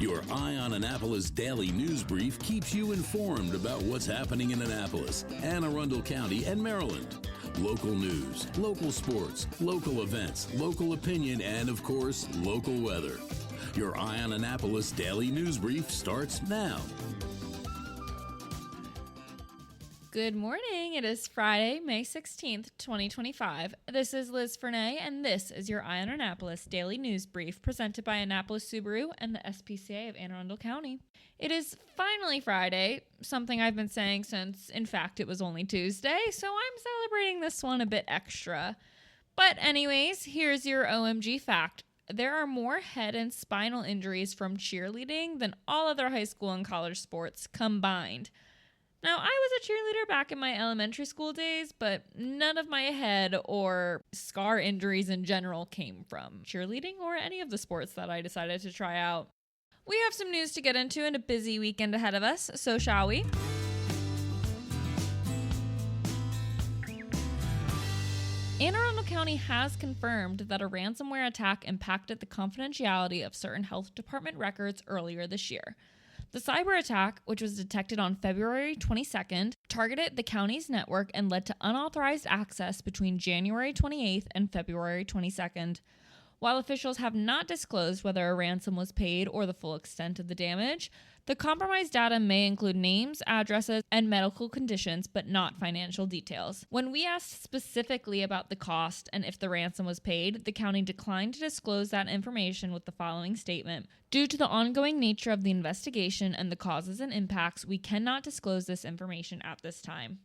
Your Eye on Annapolis daily news brief keeps you informed about what's happening in Annapolis, Anne Arundel County, and Maryland. Local news, local sports, local events, local opinion, and, of course, local weather. Your Eye on Annapolis daily news brief starts now. Good morning. It is Friday, May 16th, 2025. This is Liz Fernay, and this is your Eye on Annapolis daily news brief presented by Annapolis Subaru and the SPCA of Anne Arundel County. It is finally Friday, something I've been saying since, in fact, it was only Tuesday, so I'm celebrating this one a bit extra. But anyways, here's your OMG fact. There are more head and spinal injuries from cheerleading than all other high school and college sports combined. Now, I was a cheerleader back in my elementary school days, but none of my head or scar injuries in general came from cheerleading or any of the sports that I decided to try out. We have some news to get into and a busy weekend ahead of us, so shall we? Anne Arundel County has confirmed that a ransomware attack impacted the confidentiality of certain health department records earlier this year. The cyberattack, which was detected on February 22nd, targeted the county's network and led to unauthorized access between January 28th and February 22nd. While officials have not disclosed whether a ransom was paid or the full extent of the damage, the compromised data may include names, addresses, and medical conditions, but not financial details. When we asked specifically about the cost and if the ransom was paid, the county declined to disclose that information with the following statement. Due to the ongoing nature of the investigation and the causes and impacts, we cannot disclose this information at this time.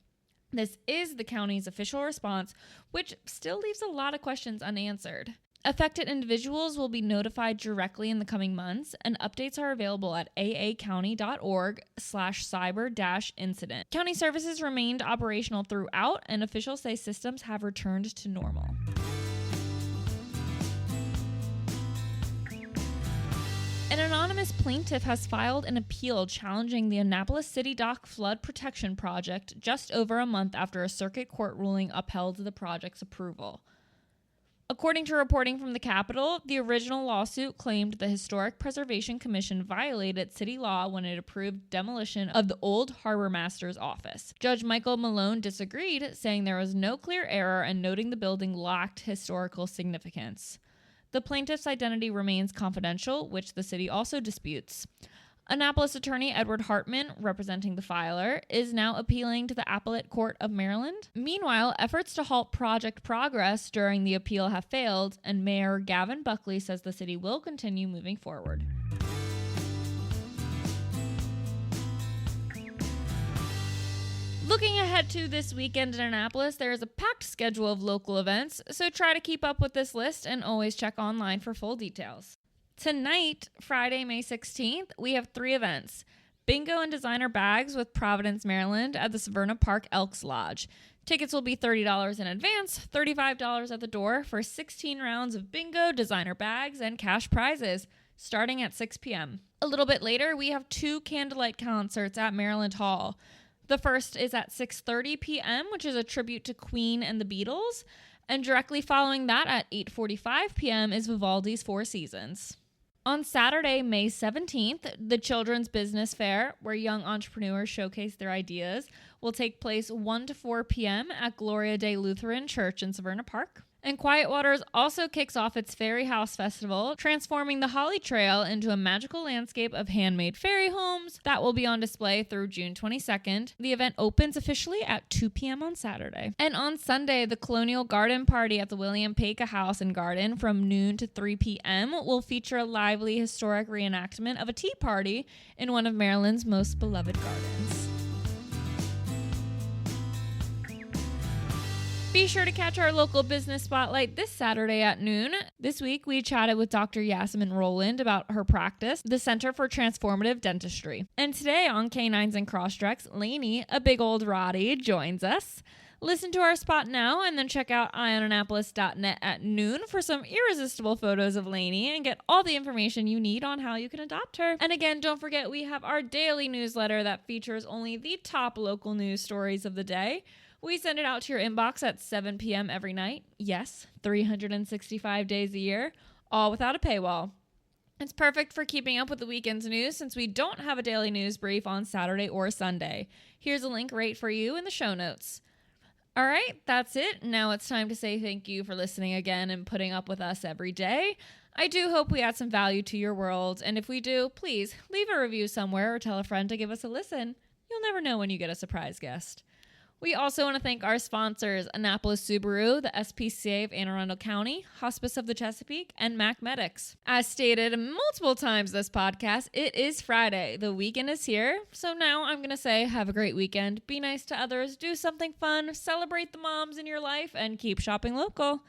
This is the county's official response, which still leaves a lot of questions unanswered. Affected individuals will be notified directly in the coming months, and updates are available at aacounty.org/cyber-incident. County services remained operational throughout, and officials say systems have returned to normal. An anonymous plaintiff has filed an appeal challenging the Annapolis City Dock Flood Protection Project just over a month after a circuit court ruling upheld the project's approval. According to reporting from the Capitol, the original lawsuit claimed the Historic Preservation Commission violated city law when it approved demolition of the old harbor master's office. Judge Michael Malone disagreed, saying there was no clear error and noting the building lacked historical significance. The plaintiff's identity remains confidential, which the city also disputes. Annapolis attorney Edward Hartman, representing the filer, is now appealing to the Appellate Court of Maryland. Meanwhile, efforts to halt project progress during the appeal have failed, and Mayor Gavin Buckley says the city will continue moving forward. Looking ahead to this weekend in Annapolis, there is a packed schedule of local events, so try to keep up with this list and always check online for full details. Tonight, Friday, May 16th, we have 3 events. Bingo and designer bags with Providence, Maryland at the Severna Park Elks Lodge. Tickets will be $30 in advance, $35 at the door for 16 rounds of bingo, designer bags, and cash prizes, starting at 6 p.m. A little bit later, we have 2 candlelight concerts at Maryland Hall. The first is at 6:30 p.m., which is a tribute to Queen and the Beatles, and directly following that at 8:45 p.m. is Vivaldi's Four Seasons. On Saturday, May 17th, the Children's Business Fair, where young entrepreneurs showcase their ideas, will take place 1 to 4 p.m. at Gloria Day Lutheran Church in Severna Park. And Quiet Waters also kicks off its Fairy House Festival, transforming the Holly Trail into a magical landscape of handmade fairy homes that will be on display through June 22nd. The event opens officially at 2 p.m. on Saturday. And on Sunday, the Colonial Garden Party at the William Paca House and Garden from noon to 3 p.m. will feature a lively historic reenactment of a tea party in one of Maryland's most beloved gardens. Be sure to catch our local business spotlight this Saturday at noon. This week, we chatted with Dr. Yasmin Rowland about her practice, the Center for Transformative Dentistry. And today on Canines and Crosstreks, Lainey, a big old Roddy, joins us. Listen to our spot now and then check out eyeonannapolis.net at noon for some irresistible photos of Lainey and get all the information you need on how you can adopt her. And again, don't forget we have our daily newsletter that features only the top local news stories of the day. We send it out to your inbox at 7 p.m. every night. Yes, 365 days a year, all without a paywall. It's perfect for keeping up with the weekend's news since we don't have a daily news brief on Saturday or Sunday. Here's a link right for you in the show notes. All right, that's it. Now it's time to say thank you for listening again and putting up with us every day. I do hope we add some value to your world, and if we do, please leave a review somewhere or tell a friend to give us a listen. You'll never know when you get a surprise guest. We also want to thank our sponsors, Annapolis Subaru, the SPCA of Anne Arundel County, Hospice of the Chesapeake, and Mac Medics. As stated multiple times this podcast, it is Friday. The weekend is here. So now I'm going to say have a great weekend. Be nice to others. Do something fun. Celebrate the moms in your life and keep shopping local.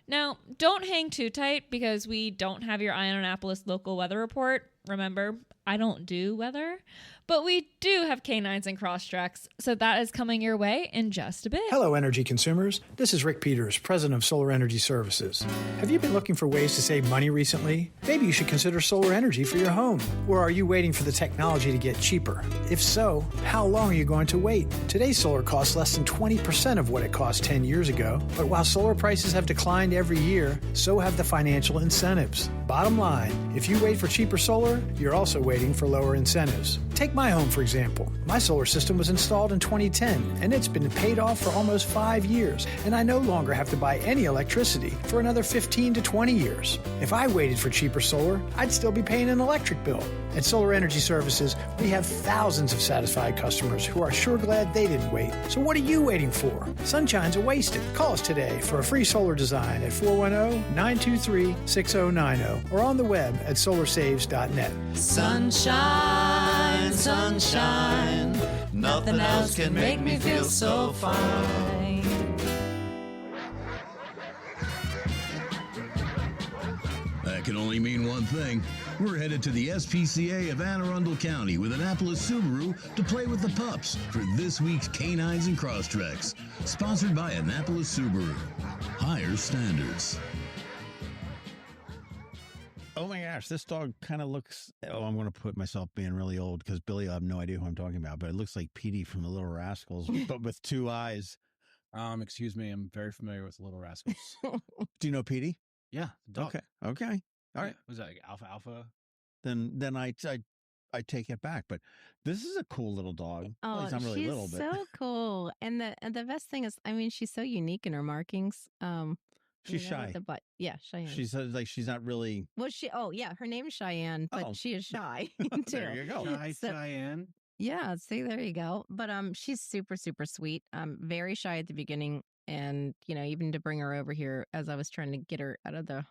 Now, don't hang too tight because we don't have your Eye on Annapolis local weather report. Remember, I don't do weather. But we do have Canines and Crosstreks, so that is coming your way in just a bit. Hello, energy consumers. This is Rick Peters, president of Solar Energy Services. Have you been looking for ways to save money recently? Maybe you should consider solar energy for your home. Or are you waiting for the technology to get cheaper? If so, how long are you going to wait? Today's solar costs less than 20% of what it cost 10 years ago. But while solar prices have declined every year, so have the financial incentives. Bottom line, if you wait for cheaper solar, you're also waiting for lower incentives. Take my home, for example. My solar system was installed in 2010, and it's been paid off for almost 5 years, and I no longer have to buy any electricity for another 15 to 20 years. If I waited for cheaper solar, I'd still be paying an electric bill. At Solar Energy Services, we have thousands of satisfied customers who are sure glad they didn't wait. So what are you waiting for? Sunshine's a wasted. Call us today for a free solar design at 410-923-6090 or on the web at solarsaves.net. Sunshine, sunshine, nothing else can make me feel so fine. That can only mean one thing. We're headed to the SPCA of Anne Arundel County with Annapolis Subaru to play with the pups for this week's Canines and Crosstreks. Sponsored by Annapolis Subaru. Higher standards. Oh my gosh, this dog kind of looks... Oh, I'm going to put myself being really old because Billy, I have no idea who I'm talking about, but it looks like Petey from the Little Rascals, but with two eyes. Excuse me, I'm very familiar with Little Rascals. Do you know Petey? Yeah, the dog. Okay. All right. Was that like Alpha? Then I take it back. But this is a cool little dog. Oh, well, he's not really she's little, but so cool. And the best thing is, I mean, she's so unique in her markings. she's shy. Yeah, Cheyenne. She's like she's not really. Well, her name's Cheyenne, but she is shy too. There you go. Cheyenne. Yeah, see, there you go. But she's super, super sweet. Very shy at the beginning. And, even to bring her over here, as I was trying to get her out of the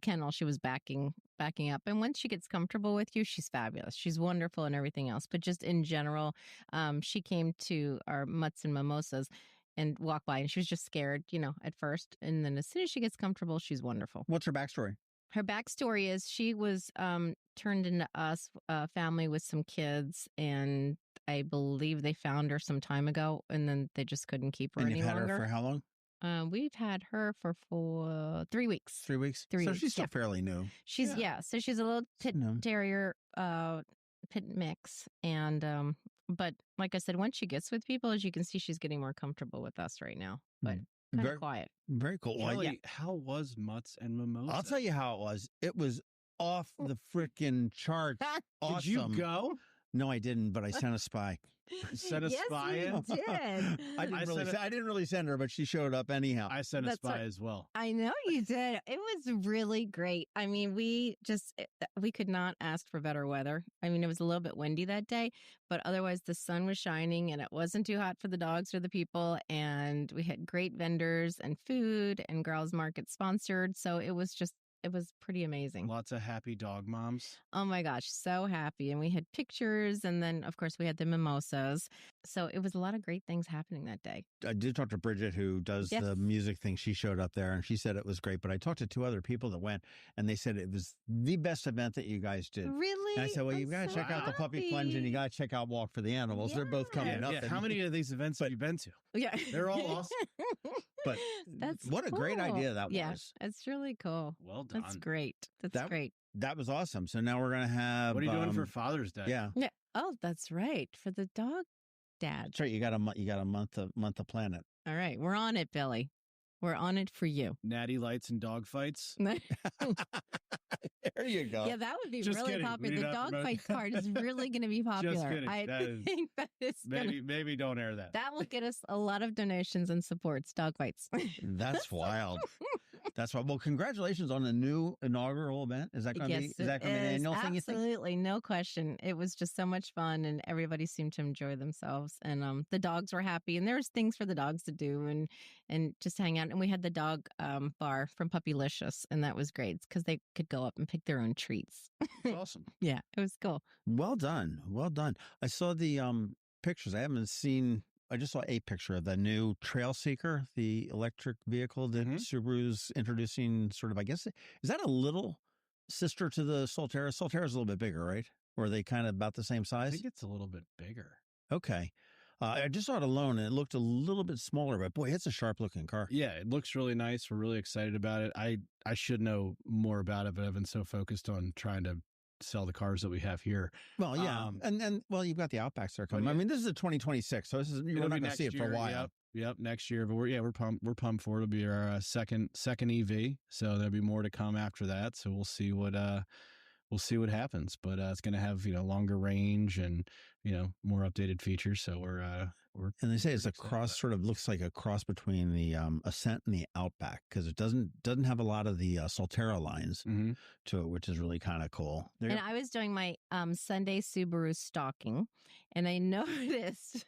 kennel, she was backing up. And once she gets comfortable with you, she's fabulous. She's wonderful and everything else. But just in general, she came to our Mutts and Mimosas and walked by, and she was just scared, at first. And then as soon as she gets comfortable, she's wonderful. What's her backstory? Her backstory is she was turned into us, a family with some kids, and I believe they found her some time ago, and then they just couldn't keep her And any you've had longer. her for how long? We've had her for 3 weeks. 3 weeks? 3 So weeks, she's still yeah. fairly new. She's so she's a little pit terrier, pit mix, and but like I said, once she gets with people, as you can see, she's getting more comfortable with us right now. But kind of quiet. Very cool. Well, Kelly, how was Mutts and Mimosa? I'll tell you how it was. It was off the freaking charts. Awesome. Did you go? No, I didn't, but I sent a spy. Sent a Yes, spy you in? did. I didn't really send her, but she showed up anyhow. I sent a That's spy right. as well. I know you did. It was really great. I mean, we could not ask for better weather. I mean, it was a little bit windy that day, but otherwise the sun was shining and it wasn't too hot for the dogs or the people. And we had great vendors and food and Girls Market sponsored. So it was pretty amazing. Lots of happy dog moms. Oh my gosh, so happy. And we had pictures, and then of course we had the mimosas. So it was a lot of great things happening that day. I did talk to Bridget, who does the music thing. She showed up there and she said it was great. But I talked to 2 other people that went, and they said it was the best event that you guys did. Really? And I said, well, you got to check out the puppy plunge and you got to check out Walk for the Animals. They're both coming up. Yeah. How many of these events have you been to? Yeah. They're all awesome. But what a great idea that Yeah, was. it's really cool. Well done. That's great. That's great. That was awesome. So now we're going to have... What are you doing for Father's Day? Yeah. Yeah. Oh, that's right. For the dog dad. That's right. You got a month to plan it. All right. We're on it, Billy. We're on it for you. Natty lights and dog fights. There you go. Yeah, that would be Just really kidding. We popular. do The not promote dogfight that. card is really going to be popular. kidding. I That is- think that is Maybe maybe don't air that. that will get us a lot of donations and supports. Dogfights. That's wild. That's wild. Well, congratulations on the new inaugural event. Is that going to be? Is that going to be an annual thing? You think? Absolutely, no question. It was just so much fun, and everybody seemed to enjoy themselves. And the dogs were happy, and there was things for the dogs to do, and just hang out. And we had the dog bar from Puppylicious, and that was great because they could go up and pick their own treats. That's awesome. Yeah, it was cool. Well done. Well done. I saw the pictures. I haven't seen. I just saw a picture of the new Trail Seeker, the electric vehicle that Subaru's introducing. Sort of, I guess, is that a little sister to the Solterra? Solterra's a little bit bigger, right? Or are they kind of about the same I size? think it's a little bit bigger. Okay. I just saw it alone, and it looked a little bit smaller, but boy, it's a sharp-looking car. Yeah, it looks really nice. We're really excited about it. I should know more about it, but I've been so focused on trying to sell the cars that we have here. Well, yeah, and well, you've got the Outbacks that are coming. yeah. I mean, this is a 2026, so this is you're It'll not be going to see it next for a year. while. Yep, next year. But we're pumped. We're pumped for it. It'll be our second EV. So there'll be more to come after that. So we'll see what happens. But it's going to have longer range and more updated features. So we're And they say it's a excited cross, about sort of looks like a cross between the Ascent and the Outback, because it doesn't have a lot of the Solterra lines Mhm. to it, which is really kind of cool. And I was doing my Sunday Subaru stalking, and I noticed.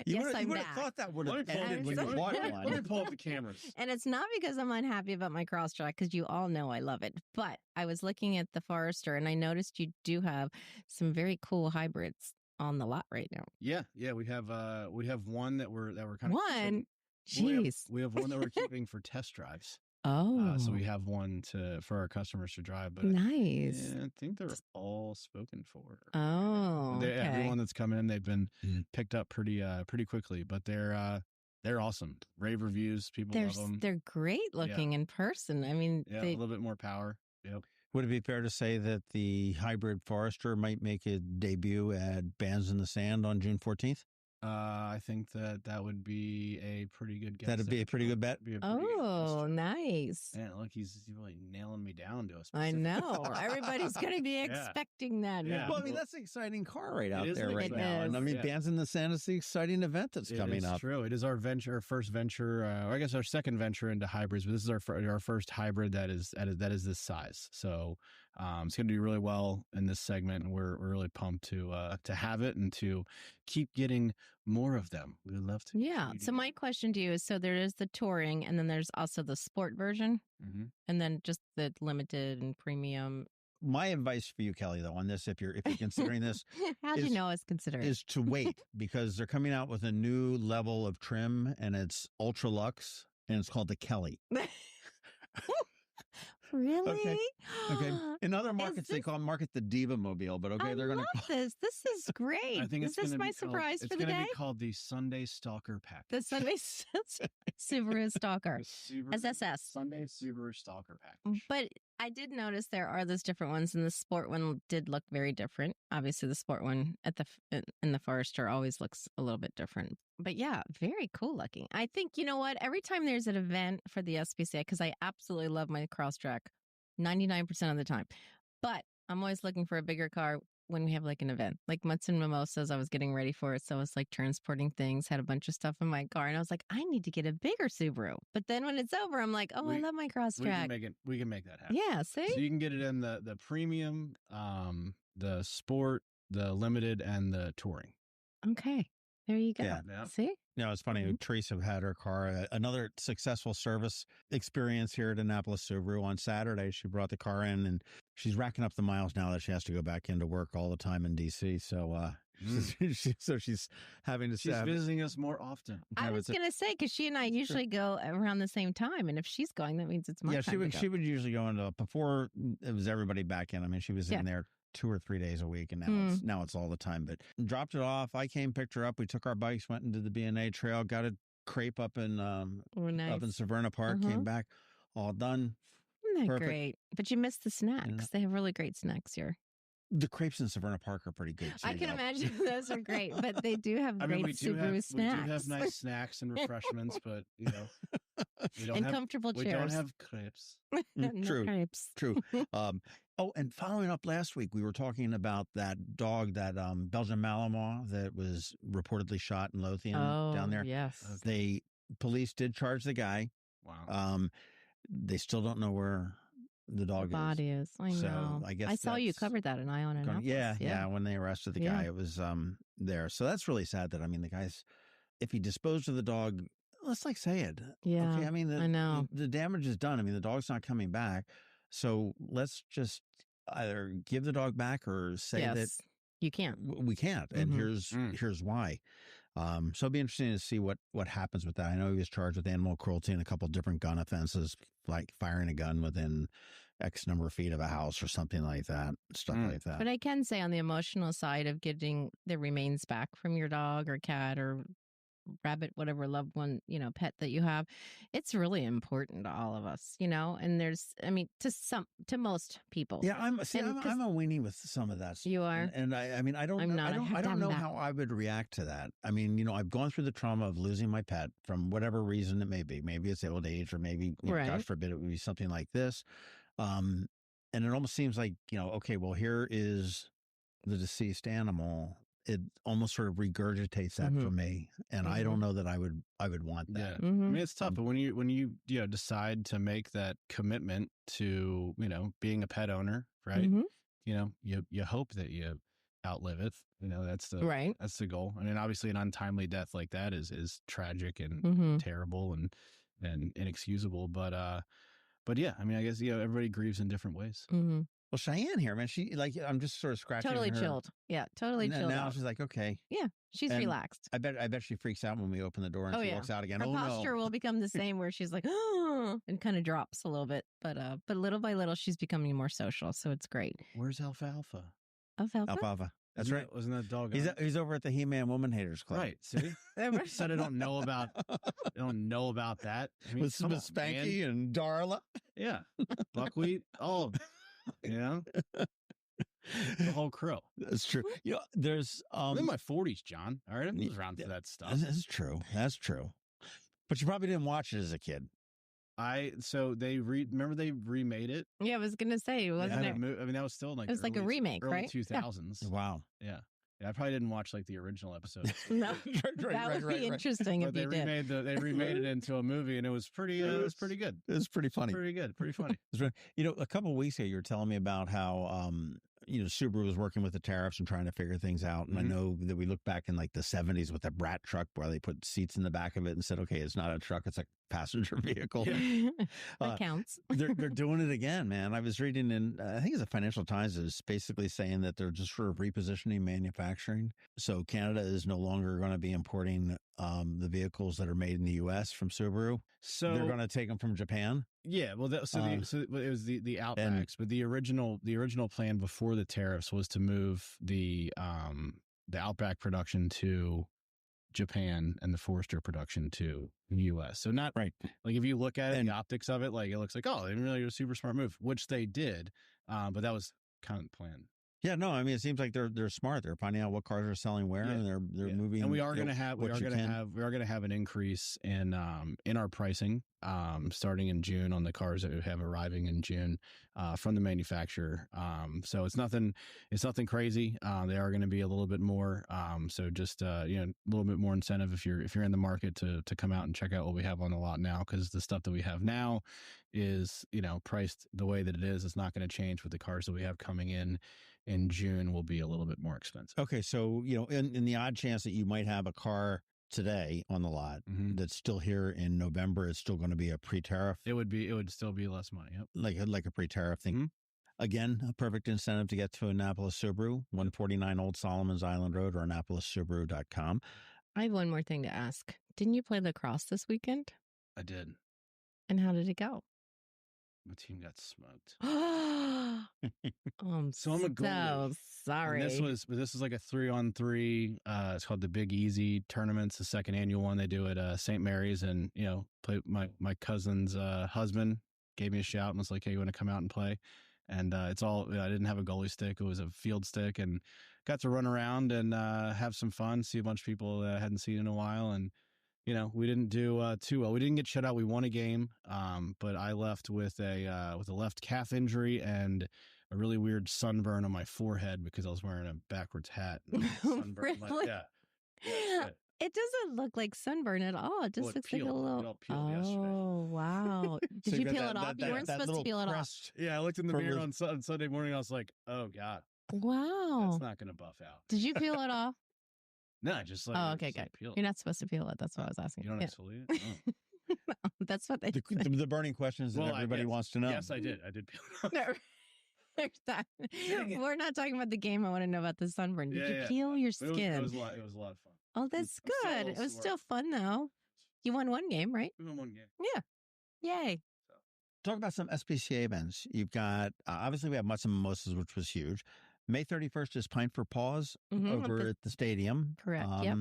You yes, I'm would have back. thought that would Let have me pull ended it- when you bought Let me one. pull up the cameras. And it's not because I'm unhappy about my Crosstrek, because you all know I love it. But I was looking at the Forester, and I noticed you do have some very cool hybrids on the lot right now. Yeah, we have one that we're kind of One, We jeez. have one that we're keeping for test drives. Oh, So we have one for our customers to drive. But nice. I think they're all spoken for. Oh, okay. Everyone that's come in, they've been Mhm. picked up pretty quickly. But they're awesome. Rave reviews. People love them. They're great looking in person. I mean, Yeah, a little bit more power. Yep. Would it be fair to say that the hybrid Forester might make a debut at Bands in the Sand on June 14th? I think that would be a pretty good guess. That'd be a pretty good bet. Be a pretty good Oh, guess. nice. Man, look, he's really nailing me down to a I specific know. Everybody's going to be Yeah. expecting that Yeah. now. Well, I mean, that's an exciting car right out is there an right exciting now. car. And I mean, Yeah. Bands in the Sand is the exciting event that's coming up. True. It is our first venture, or I guess our second venture into hybrids. But this is our first hybrid that is this size. So it's going to do really well in this segment, and we're really pumped to have it and to keep getting more of them. We would love to. Yeah. So my question to you is, so there is the touring, and then there's also the sport version, Mm-hmm. and then just the limited and premium. My advice for you, Kelly, though, on this, if you're considering this, How'd you is- know I was considering? is to wait because they're coming out with a new level of trim, and it's ultra luxe, and it's called the Kelly. Really? Okay. In other markets, they this- market the Diva Mobile, but okay, I they're going love to. this. This is great. I think is it's this gonna my be called- surprise for the It's day? going to be called the Sunday Stalker Package. The Sunday Subaru Stalker. The SSS. Sunday Subaru Stalker Package. But I did notice there are those different ones, and the sport one did look very different. Obviously, the sport one in the Forester always looks a little bit different. But yeah, very cool looking. I think, you know what? Every time there's an event for the SPCA, because I absolutely love my Crosstrek 99% of the time, but I'm always looking for a bigger car when we have like an event. Like Mutts and Mimosas, I was getting ready for it. So I was like transporting things, had a bunch of stuff in my car, and I was like, I need to get a bigger Subaru. But then when it's over, I'm like, oh, I love my We can Crosstrek. make it. We can make that happen. Yeah, see? So you can get it in the premium, the sport, the limited, and the touring. Okay. There you go. Yeah. See? No, it's funny. Teresa had her car, another successful service experience here at Annapolis Subaru on Saturday. She brought the car in, and she's racking up the miles now that she has to go back into work all the time in DC. So, she's having to. She's visiting us more often. I was going to say, because she and I usually go around the same time. And if she's going, that means it's my Yeah, time she would. to go. She would usually go into before it was everybody back in. I mean, she was Yeah. in there 2 or 3 days a week, and now it's all the time. But dropped it off. I came, picked her up. We took our bikes, went into the B&A trail, got a crepe up in Oh, nice. up in Severna Park. Came back, all done. Isn't that perfect. great? But you missed the snacks. Yeah. They have really great snacks here. The crepes in Severna Park are pretty good too. I can though. imagine those are great, but they do have great Subaru snacks. We do have nice snacks and refreshments, but we don't and have comfortable we chairs. don't have crepes. No True. crepes. True. Oh, and following up last week, we were talking about that dog, that Belgian Malinois that was reportedly shot in Lothian down there. Yes. Police did charge the guy. Wow. They still don't know where the dog body is. I know. So I guess I saw you covered that in Ion and Yeah. When they arrested the guy, it was there. So that's really sad that, the guy's, if he disposed of the dog, let's say it. Yeah. Okay. I know. The damage is done. The dog's not coming back. So let's just either give the dog back or say that you can't. We can't. And here's why. So it'll be interesting to see what happens with that. I know he was charged with animal cruelty and a couple of different gun offenses, like firing a gun within X number of feet of a house or something like that, stuff like that. But I can say on the emotional side of getting the remains back from your dog or cat or rabbit, whatever loved one, pet that you have, it's really important to all of us, and there's, to most people. Yeah. I'm a weenie with some of that stuff. You are. And I don't know how I would react to that. I've gone through the trauma of losing my pet from whatever reason it may be. Maybe it's old age, or maybe, God forbid, it would be something like this. And it almost seems like, okay, well, here is the deceased animal. It almost sort of regurgitates that for me, and I don't know that I would want that. Yeah. It's tough, but when you decide to make that commitment to being a pet owner, right? You hope that you outlive it. That's the goal. Obviously, an untimely death like that is tragic and terrible and inexcusable. But yeah, I guess everybody grieves in different ways. Well, Cheyenne here, man, she I'm just sort of scratching. Totally her. chilled. Yeah, totally chilled. Now she's like, okay. Yeah, she's relaxed. I bet she freaks out when we open the door and she walks out again. Her posture will become the same, where she's like, oh, and kind of drops a little bit. But little by little, she's becoming more social, so it's great. Where's Alfalfa? Alfalfa. That's right. Wasn't that dog? He's over at the He-Man Woman Haters Club. Right. See, said I don't know about that. With Spanky and Darla. Yeah, Buckwheat. Oh. The whole crow. That's true. There's I'm in my 40s, John. All right, I was around for that stuff. That's true. But you probably didn't watch it as a kid. So they remember they remade it. Yeah, I was gonna say, wasn't it? That was still it was like a remake, early right? 2000s. Yeah. Wow. Yeah. I probably didn't watch the original episode. No, that would be interesting if you did. They remade it into a movie, and it was pretty. It was pretty good. It was pretty funny. Pretty funny. A couple of weeks ago, you were telling me about how Subaru was working with the tariffs and trying to figure things out. And I know that we look back in the 70s with that brat truck where they put seats in the back of it and said, okay, it's not a truck, it's a passenger vehicle. Yeah. That counts. they're doing it again, man. I was reading in, I think it's the Financial Times, is basically saying that they're just sort of repositioning manufacturing. So Canada is no longer going to be importing the vehicles that are made in the U.S. from Subaru. So they're going to take them from Japan. Yeah, well, it was the Outbacks, but the original plan before the tariffs was to move the Outback production to Japan and the Forester production to the U.S. So not right. If you look at it, the optics of it, it looks like, oh, they didn't really do a super smart move, which they did, but that was kind of the plan. Yeah, no, it seems like they're smart. They're finding out what cars are selling where, and they're moving. And we are going to have an increase in our pricing starting in June on the cars that we have arriving in June from the manufacturer. So it's nothing crazy. They are going to be a little bit more. So just a little bit more incentive if you're in the market to come out and check out what we have on the lot now, because the stuff that we have now is priced the way that it is. It's not going to change with the cars that we have coming in June will be a little bit more expensive. Okay. So, in the odd chance that you might have a car today on the lot that's still here in November, it's still going to be a pre-tariff. It would still be less money. Yep. Like a pre-tariff thing. Again, a perfect incentive to get to Annapolis Subaru, 149 Old Solomon's Island Road, or AnnapolisSubaru.com. I have one more thing to ask. Didn't you play lacrosse this weekend? I did. And how did it go? My team got smoked. I'm so goalie. Sorry. And this is like a 3-on-3. It's called the Big Easy tournament. It's the second annual one. They do it at St. Mary's, and play my cousin's husband gave me a shout and was like, "Hey, you want to come out and play?" And it's all, I didn't have a goalie stick. It was a field stick, and got to run around and have some fun, see a bunch of people that I hadn't seen in a while. And, we didn't do too well. We didn't get shut out. We won a game, but I left with a left calf injury and a really weird sunburn on my forehead because I was wearing a backwards hat. Really? Yeah. It doesn't look like sunburn at all. It just looks like a little. It all peeled yesterday. Oh, wow. Did So you got peel it off? You weren't supposed to peel it off. crest. Yeah, I looked in the From mirror your- on Sunday morning. I was like, oh, God, Wow. that's not going to buff out. Did you peel it off? No, I just like. Oh, I okay, just, good. like, peeled. You're not supposed to peel it. That's what I was asking. You don't Yeah. exfoliate? Oh. No, that's what they The burning questions that Well, everybody yes. wants to know. Yes, I did. I did peel it off. No, there's that. We're not talking about the game. I want to know about the sunburn. Did Yeah, you yeah. peel your But skin? It was a lot of fun. Oh, that's I'm still a good. little It was sore. still fun, though. You won one game, right? We won one game. Yay. Talk about some SPCA events. You've got, obviously, we have Mutts and Mimosas, which was huge. May 31st is Pint for Paws Mhm, over at the stadium. Correct, yep.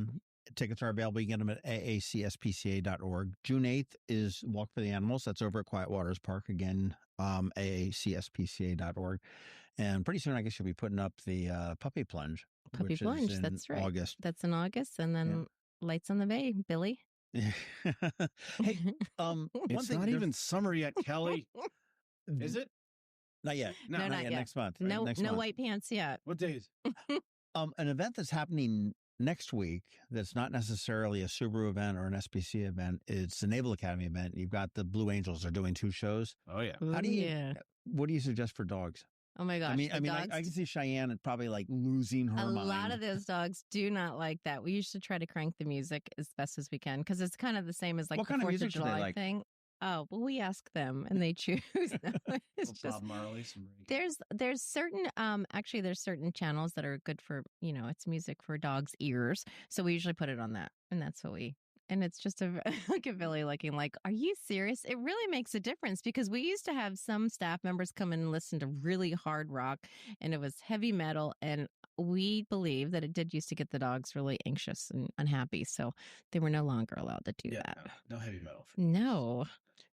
Tickets are available. You can get them at aacspca.org. June 8th is Walk for the Animals. That's over at Quiet Waters Park. Again, aacspca.org. And pretty soon, I guess you'll be putting up the Puppy Plunge. Puppy which Plunge, is in that's right. August. That's in August. And then Lights on the Bay, Billy. Hey, one It's thing, not there's- even summer yet, Kelly. Is it? Not yet. No, not yet. Next month. No, Next no month. white pants yet. What days? An event that's happening next week that's not necessarily a Subaru event or an SPC event. It's a Naval Academy event. You've got the Blue Angels are doing 2 shows. Oh, yeah. How do you- Yeah. What do you suggest for dogs? Oh my gosh. I mean, the I dogs, can see Cheyenne at probably like losing her a mind. lot of those dogs do not like that. We usually try to crank the music as best as we can because it's kind of the same as like What the kind of 4th of music do they July like? thing. Oh, well, we ask them and they choose. No, it's just Bob Marley, some reggae. there's certain actually there's certain channels that are good for it's music for dogs' ears. So we usually put it on that, and that's what and it's just a look at Billy looking like, are you serious? It really makes a difference because we used to have some staff members come in and listen to really hard rock, and it was heavy metal, and we believe that it did used to get the dogs really anxious and unhappy. So they were no longer allowed to do that. No heavy metal. No.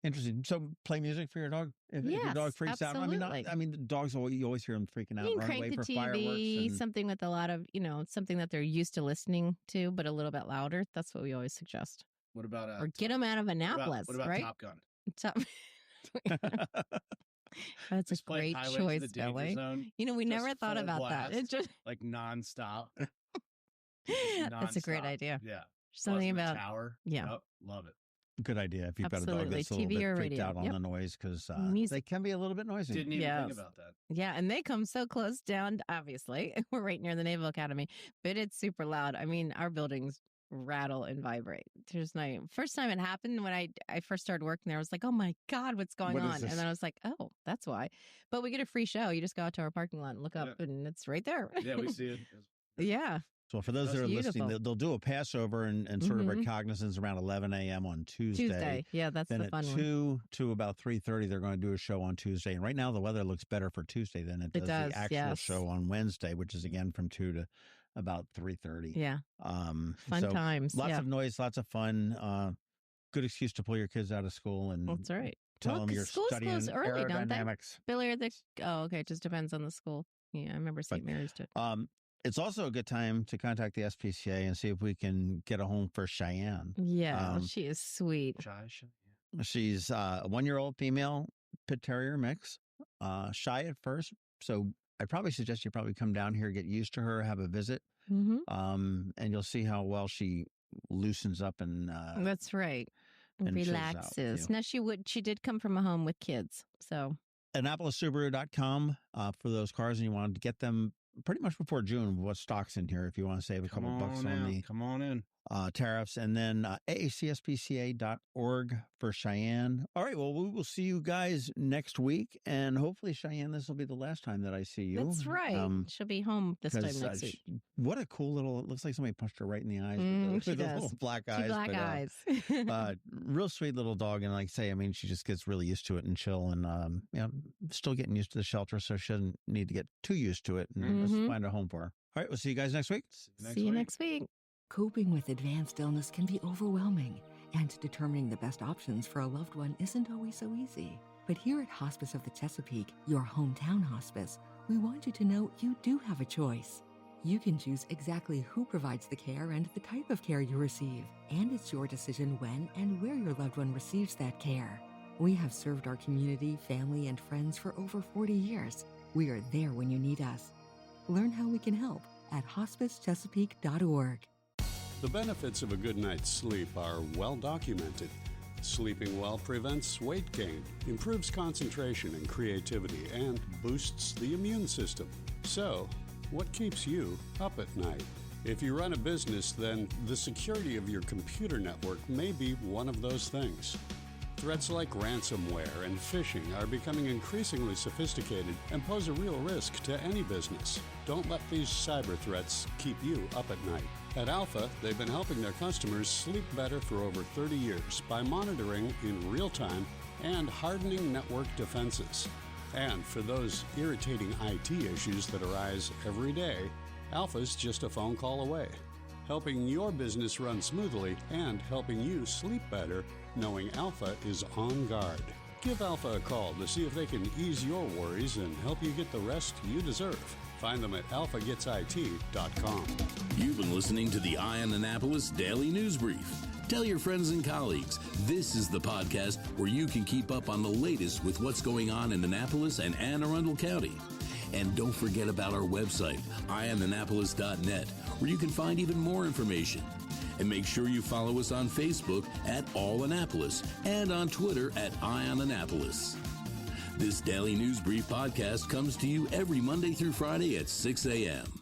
Interesting. So play music for your dog if your Yes, dog freaks out. absolutely. I mean, the dogs you always hear them freaking out, You can run crank away the for TV, fireworks. And, something with a lot of, something that they're used to listening to, but a little bit louder. That's what we always suggest. What about Or get them out of Annapolis, what about right? Top Gun? Top- That's a Just play great Highway to choice, the Danger Billy. Zone, We just never thought full about that. blast. It just like nonstop. That's a great Nonstop. idea. Yeah. Something Plus the about tower. yeah. Yep, love it. good idea if you've got a dog Absolutely. that's a little TV bit or freaked radio. out on Yep. the noise because Music. they can be a little bit noisy. Didn't even Yes. think about that. Yeah, and they come so close down. Obviously, we're right near the Naval Academy, but it's super loud. I mean, our buildings rattle and vibrate. There's no first time it happened when I first started working there. I was like, oh my god, what's going What is on? this? And then I was like, oh, that's why. But we get a free show. You just go out to our parking lot and look up, and it's right there. Yeah, we see it. Yeah. So for those That's that are listening, beautiful. they'll do a Passover and sort of Mhm. recognizance around 11 a.m. on Tuesday. Yeah, that's Then the at fun 2 one. to about 3:30, they're going to do a show on Tuesday. And right now, the weather looks better for Tuesday than it It does does, the actual yes. show on Wednesday, which is again from 2 to about 3:30. Yeah. Fun so times. Lots yeah. of noise, lots of fun. Good excuse to pull your kids out of school and That's right. tell Well, them 'cause you're schools studying close early, don't they? aerodynamics. Billy, okay, it just depends on the school. Yeah, I remember St. Mary's did. It's also a good time to contact the SPCA and see if we can get a home for Cheyenne. Yeah, she is sweet. She's a 1-year-old female pit terrier mix, shy at first. So I'd probably suggest you probably come down here, get used to her, have a visit, Mm-hmm. and you'll see how well she loosens up and That's right. and chills out with Relaxes. you. Now she did come from a home with kids. So AnnapolisSubaru.com for those cars, and you wanted to get them pretty much before June. What stock's in here if you want to save a couple bucks on the Come on in. tariffs, and then aacspca.org for Cheyenne. All right, well, we will see you guys next week, and hopefully, Cheyenne, this will be the last time that I see you. that's right. She'll be home this time 'cause, next week. what a cool little, it looks like somebody punched her right in the eyes with She the does. little black Two eyes. black but, eyes. real sweet little dog, and like I say, I mean, she just gets really used to it and chill, and still getting used to the shelter, so she doesn't need to get too used to it, and let's Mhm. find a home for her. All right, we'll see you guys next week. See you next week. Coping with advanced illness can be overwhelming, and determining the best options for a loved one isn't always so easy. But here at Hospice of the Chesapeake, your hometown hospice, we want you to know you do have a choice. You can choose exactly who provides the care and the type of care you receive, and it's your decision when and where your loved one receives that care. We have served our community, family, and friends for over 40 years. We are there when you need us. Learn how we can help at hospicechesapeake.org. The benefits of a good night's sleep are well documented. Sleeping well prevents weight gain, improves concentration and creativity, and boosts the immune system. So, what keeps you up at night? If you run a business, then the security of your computer network may be one of those things. Threats like ransomware and phishing are becoming increasingly sophisticated and pose a real risk to any business. Don't let these cyber threats keep you up at night. At Alpha, they've been helping their customers sleep better for over 30 years by monitoring in real time and hardening network defenses. And for those irritating IT issues that arise every day, Alpha's just a phone call away, helping your business run smoothly and helping you sleep better, knowing Alpha is on guard. Give Alpha a call to see if they can ease your worries and help you get the rest you deserve. Find them at alphagetsit.com. You've been listening to the Eye on Annapolis Daily News Brief. Tell your friends and colleagues, this is the podcast where you can keep up on the latest with what's going on in Annapolis and Anne Arundel County. And don't forget about our website, eyeonannapolis.net, where you can find even more information. And make sure you follow us on Facebook at All Annapolis and on Twitter at Eye on Annapolis. This Daily News Brief podcast comes to you every Monday through Friday at 6 a.m.